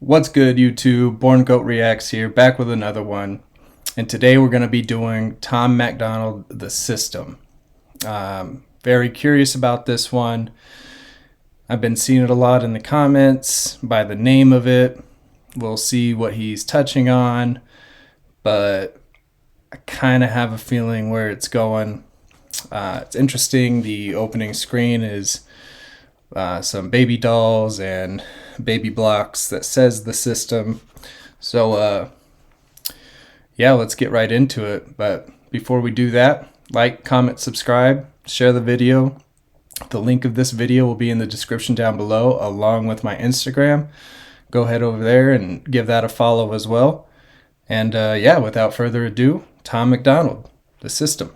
What's good, YouTube? Born Goat Reacts here, back with another one. And today we're going to be doing Tom MacDonald, The System. Very curious about this one. I've been seeing it a lot in the comments by the name of it. We'll see what he's touching on, but I kind of have a feeling where it's going. It's interesting. The opening screen is some baby dolls and baby blocks that says The System. So yeah, let's get right into it. But before we do that, like, comment, subscribe, share the video. The link of this video will be in the description down below, along with my Instagram. Go ahead over there and give that a follow as well. And yeah, without further ado, Tom MacDonald, The System.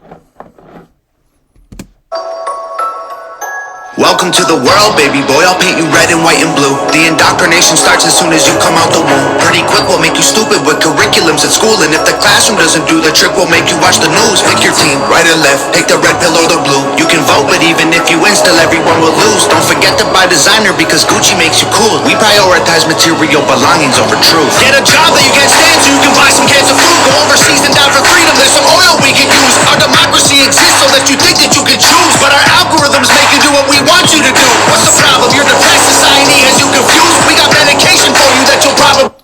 Welcome to the world, baby boy. I'll paint you red and white and blue. The indoctrination starts as soon as you come out the womb. Pretty quick, we'll make you stupid with curriculums at school. And if the classroom doesn't do the trick, we'll make you watch the news. Pick your team, right or left, take the red pill or the blue. You can vote, but even if you win, still everyone will lose. Don't forget to buy designer because Gucci makes you cool. We prioritize material belongings over truth. Get a job that you can't stand so you can buy some cans of food. Go overseas and die for freedom, there's some oil we can use. Our democracy exists so that you think that you can choose, but our algorithms make you do what we want you to do. What's the problem? Your depressed society has you confused. We got medication for you that you'll probably...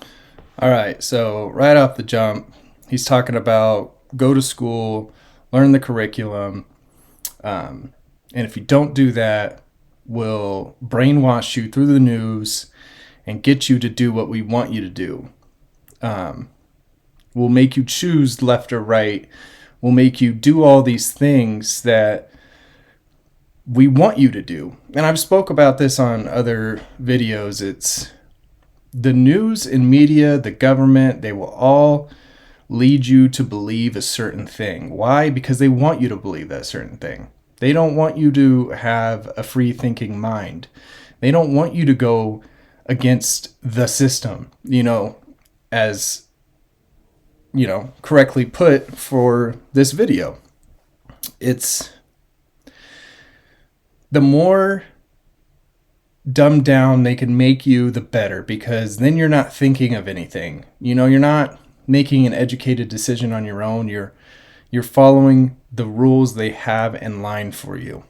Alright, so right off the jump, he's talking about go to school, learn the curriculum, and if you don't do that, we'll brainwash you through the news and get you to do what we want you to do. We'll make you choose left or right. We'll make you do all these things that we want you to do. And I've spoke about this on other videos. It's the news and media, the government, they will all lead you to believe a certain thing. Why? Because they want you to believe that certain thing. They don't want you to have a free thinking mind. They don't want you to go against the system, as correctly put for this video. It's the more dumbed down they can make you, the better, because then you're not thinking of anything. You're not making an educated decision on your own. You're following the rules they have in line for you.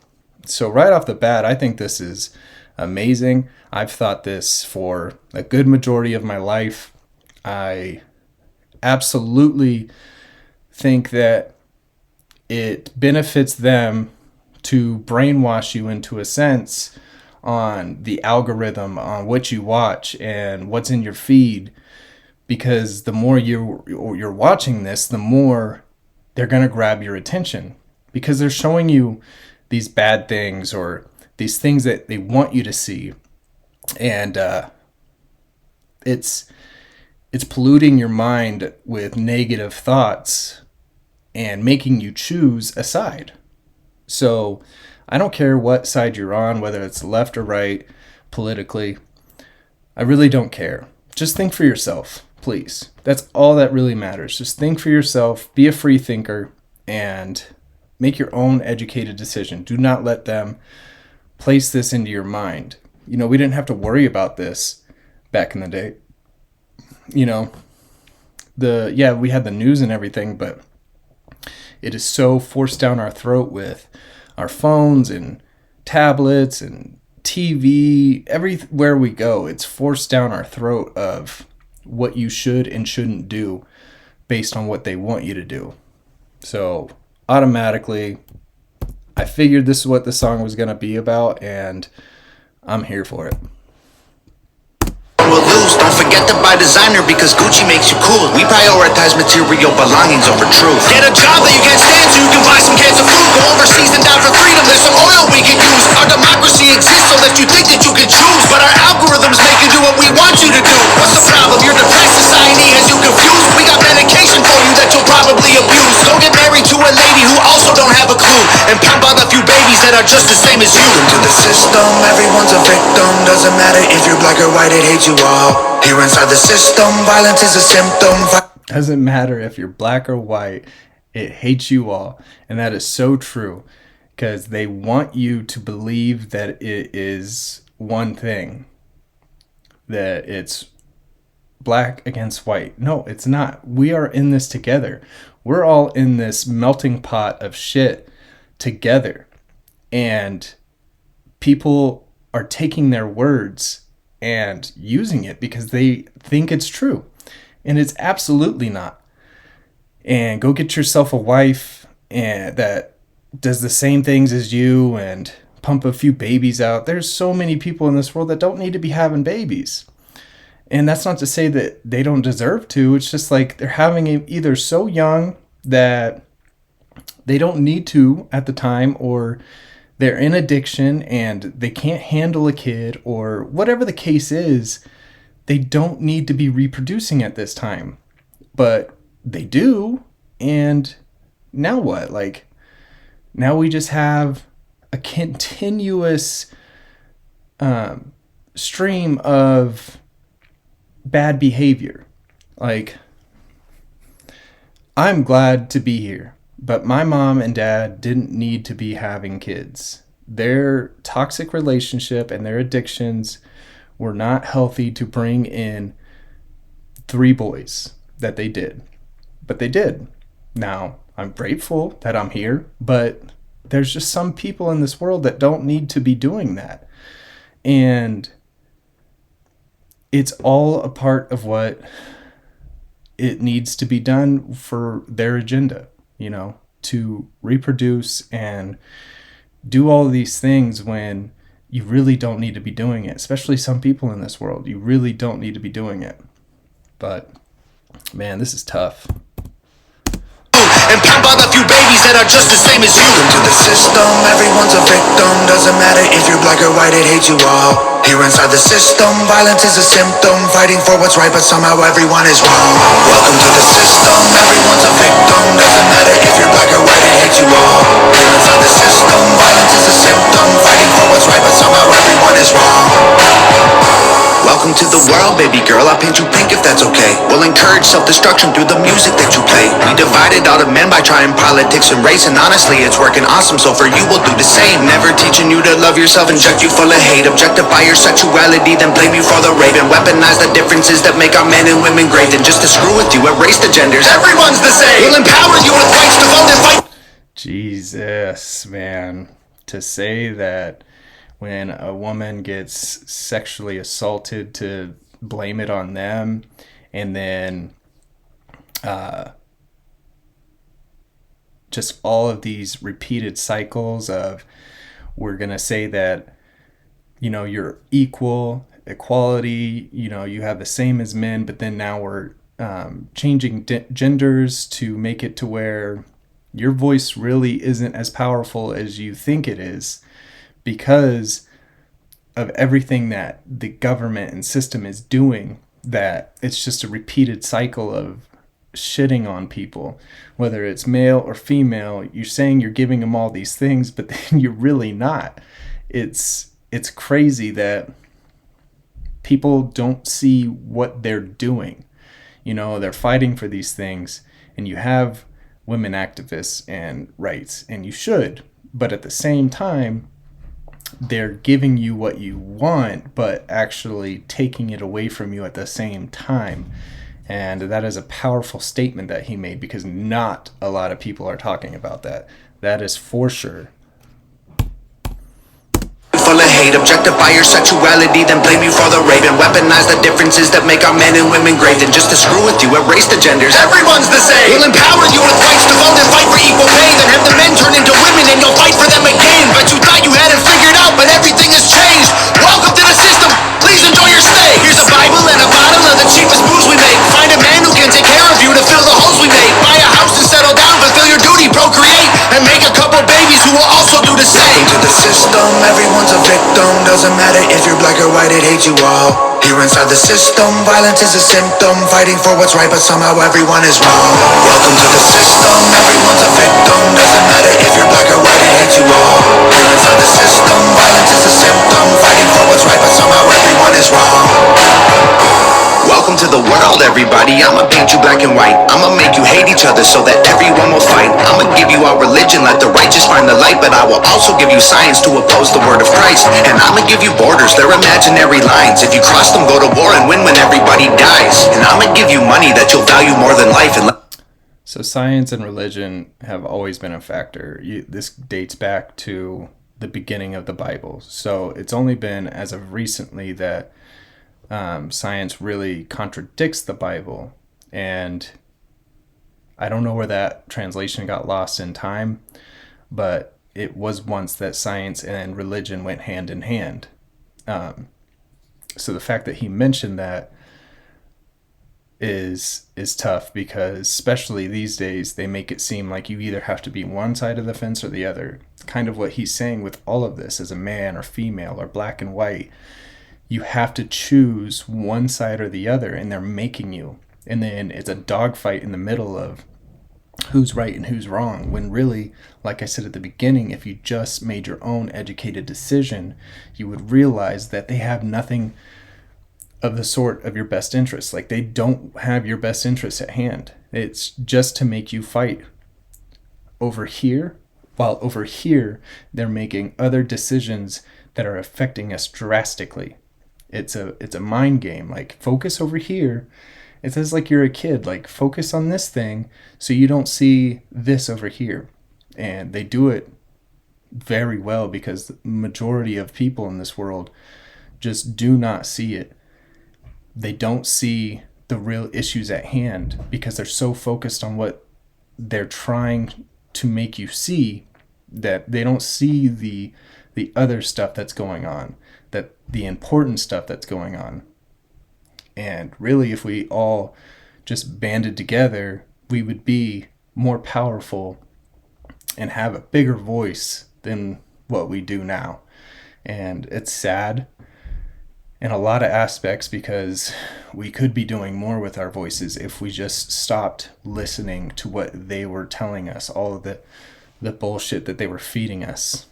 So right off the bat, I think this is amazing. I've thought this for a good majority of my life. I absolutely think that it benefits them to brainwash you into a sense on the algorithm, on what you watch and what's in your feed, because the more you're watching this, the more they're going to grab your attention, because they're showing you these bad things or these things that they want you to see, and it's polluting your mind with negative thoughts and making you choose a side. So I don't care what side you're on, whether it's left or right politically. I really don't care. Just think for yourself, please. That's all that really matters. Just think for yourself, be a free thinker, and make your own educated decision. Do not let them place this into your mind. We didn't have to worry about this back in the day. We had the news and everything, but it is so forced down our throat with our phones and tablets and TV. Everywhere we go, it's forced down our throat of what you should and shouldn't do based on what they want you to do. So automatically, I figured this is what the song was going to be about, and I'm here for it. will lose. Don't forget to buy designer because Gucci makes you cool. We prioritize material belongings over truth. Get a job that you can't stand so you can buy some cans of food. Go overseas and die for freedom, there's some oil we can use. Our democracy exists so that you think that you can choose, but our algorithms make you do what we want you to do. What's the problem? Your depressed society has you confused. We got medication for you that you'll probably abuse. Don't get married to a lady who also don't have a clue, and pump out a few babies that are just the same as you. To the system, everyone's a victim. Doesn't matter if you're black or white, it hates you all. Here inside the system, violence is a symptom. Doesn't matter if you're black or white, it hates you all. And that is so true, because they want you to believe that it is one thing, that it's black against white. No, it's not. We are in this together. We're all in this melting pot of shit together. And people are taking their words and using it because they think it's true. And it's absolutely not. And go get yourself a wife and that does the same things as you and pump a few babies out. There's so many people in this world that don't need to be having babies. And that's not to say that they don't deserve to. It's just like they're having it either so young that they don't need to at the time, or they're in addiction and they can't handle a kid, or whatever the case is, they don't need to be reproducing at this time. But they do. And now what? Like, now we just have a continuous stream of bad behavior. Like, I'm glad to be here, but my mom and dad didn't need to be having kids. Their toxic relationship and their addictions were not healthy to bring in 3 boys that they did. But they did. Now, I'm grateful that I'm here, but there's just some people in this world that don't need to be doing that. And it's all a part of what it needs to be done for their agenda, you know, to reproduce and do all of these things when you really don't need to be doing it. Especially some people in this world, you really don't need to be doing it. But man, this is tough. And pop out a few babies that are just the same as you. Into the system, everyone's a victim. Doesn't matter if you're black or white, it hates you all. Here inside the system, violence is a symptom. Fighting for what's right, but somehow everyone is wrong. Welcome to the system, everyone's a victim. Doesn't matter if you're black or white, it hates you all. Here inside the system, violence is a symptom. Fighting for what's right, but somehow everyone is wrong. Welcome to the world, baby girl. I'll paint you pink if that's okay. We'll encourage self-destruction through the music that you play. We divided all the men by trying politics and race, and honestly, it's working awesome, so for you, we'll do the same. Never teaching you to love yourself, inject you full of hate, objectify your sexuality, then blame you for the rape, and weaponize the differences that make our men and women great. And just to screw with you, erase the genders. Everyone's the same. We'll empower you with rights to vote and fight. Jesus, man. To say that when a woman gets sexually assaulted, to blame it on them, and then just all of these repeated cycles of, we're going to say that, you know, you're equality, you know, you have the same as men, but then now we're changing genders to make it to where your voice really isn't as powerful as you think it is, because of everything that the government and system is doing. That it's just a repeated cycle of shitting on people, whether it's male or female. You're saying you're giving them all these things, but then you're really not. It's crazy that people don't see what they're doing. You know, they're fighting for these things, and you have women activists and rights, and you should, but at the same time, they're giving you what you want, but actually taking it away from you at the same time. And that is a powerful statement that he made, because not a lot of people are talking about that. That is for sure. Full of hate, objectify your sexuality, then blame you for the rape, and weaponize the differences that make our men and women great. And just to screw with you, erase the genders. Everyone's the same. We'll empower you with rights to vote and fight for equal pay, then have the men turn into women and you'll fight for them again. But you thought you had it figured out, but everything has changed. Welcome to the system. Please enjoy your stay. Here's a Bible and a bottle of the cheapest booze we make. Find a man who can take care of you to fill the holes we made. Buy a house and settle down, fulfill your duty, procreate, and make a couple babies who will also do the same. To the system, everyone's a victim. Doesn't matter if you're black or white, it hates you all. Here inside the system, violence is a symptom. Fighting for what's right, but somehow everyone is wrong. Welcome to the system, everyone's a victim. Doesn't matter if you're black or white, it hates you all. Here inside the system, violence is a symptom. Fighting for what's right, but somehow everyone is wrong. Welcome to the world, everybody. I'ma paint you black and white. I'ma make you hate each other so that everyone will fight. I'ma give you our religion, let the righteous find the light. But I will also give you science to oppose the word of Christ. And I'ma give you borders, they're imaginary lines. If you cross them, go to war and win when everybody dies. I'ma give you money that you'll value more than life and So science and religion have always been a factor. This dates back to the beginning of the Bible. So it's only been as of recently that science really contradicts the Bible. And I don't know where that translation got lost in time, but it was once that science and religion went hand in hand. So the fact that he mentioned that is tough, because especially these days they make it seem like you either have to be one side of the fence or the other. It's kind of what he's saying with all of this, as a man or female or black and white. You have to choose one side or the other, and they're making you. And then it's a dogfight in the middle of who's right and who's wrong, when really, like I said at the beginning, if you just made your own educated decision, you would realize that they have nothing of the sort of your best interests. Like, they don't have your best interests at hand. It's just to make you fight over here, while over here they're making other decisions that are affecting us drastically. It's a mind game. Like, focus over here. It says, like, you're a kid, like, focus on this thing so you don't see this over here. And they do it very well, because the majority of people in this world just do not see it. They don't see the real issues at hand, because they're so focused on what they're trying to make you see, that they don't see the other stuff that's going on, that the important stuff that's going on. And really, if we all just banded together, we would be more powerful and have a bigger voice than what we do now. And it's sad in a lot of aspects, because we could be doing more with our voices if we just stopped listening to what they were telling us, all of the bullshit that they were feeding us.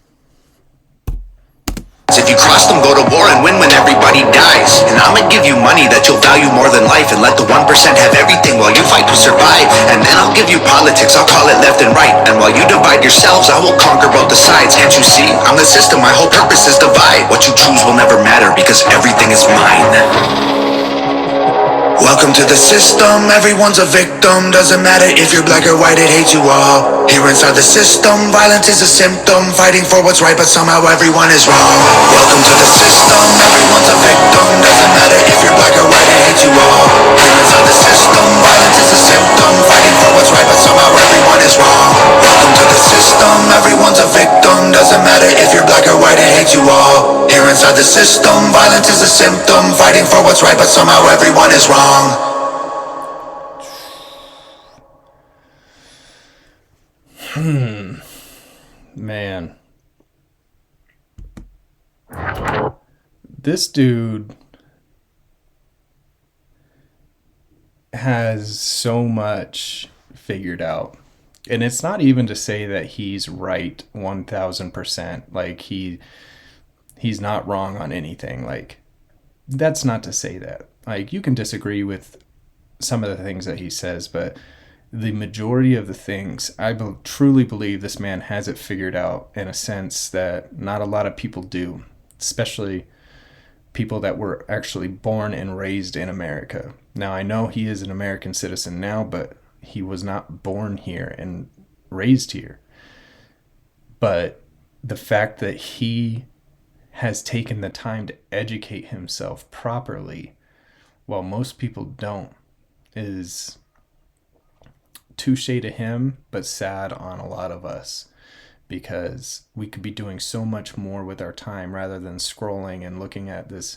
if you cross them, go to war and win when everybody dies. And I'ma give you money that you'll value more than life, and let the 1% have everything while you fight to survive. And then I'll give you politics, I'll call it left and right. And while you divide yourselves, I will conquer both the sides. Can't you see? I'm the system, my whole purpose is divide. What you choose will never matter, because everything is mine. Welcome to the system, everyone's a victim. Doesn't matter if you're black or white, it hates you all. Here inside the system, violence is a symptom. Fighting for what's right, but somehow everyone is wrong. Welcome to the system, everyone's a victim. Doesn't matter if you're black or white, it hates you all. Here inside the system, violence is a symptom. Fighting for what's right, but somehow everyone is wrong. Welcome to the system, everyone's a victim. Doesn't matter if you're black or white, it hates you all. Here inside the system, violence is a symptom. Fighting for what's right, but somehow everyone is wrong. Man. This dude has so much figured out. And it's not even to say that he's right 1000%. Like, he's not wrong on anything. Like, that's not to say that. Like, you can disagree with some of the things that he says, but the majority of the things, I truly believe this man has it figured out, in a sense that not a lot of people do, especially people that were actually born and raised in America. Now, I know he is an American citizen now, but he was not born here and raised here. But the fact that he has taken the time to educate himself properly, while most people don't, is touche to him, but sad on a lot of us, because we could be doing so much more with our time rather than scrolling and looking at this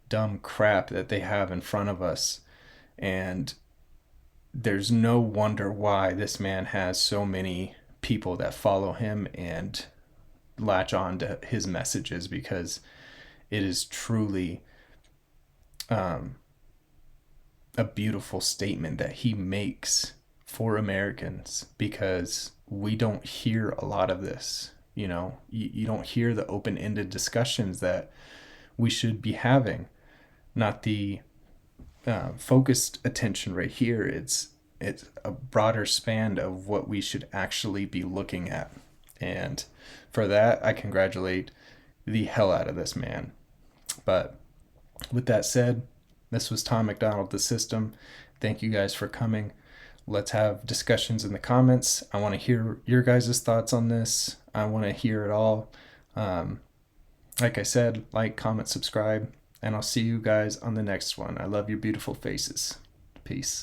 dumb crap that they have in front of us. And there's no wonder why this man has so many people that follow him and latch on to his messages, because it is truly a beautiful statement that he makes for Americans, because we don't hear a lot of this. You know, you don't hear the open-ended discussions that we should be having, not the focused attention right here. It's a broader span of what we should actually be looking at. And for that, I congratulate the hell out of this man. But with that said, This was Tom MacDonald, the system. Thank you guys for coming. Let's have discussions in the comments. I want to hear your guys' thoughts on this. I want to hear it all. Like I said, like, comment, subscribe, and I'll see you guys on the next one. I love your beautiful faces. Peace.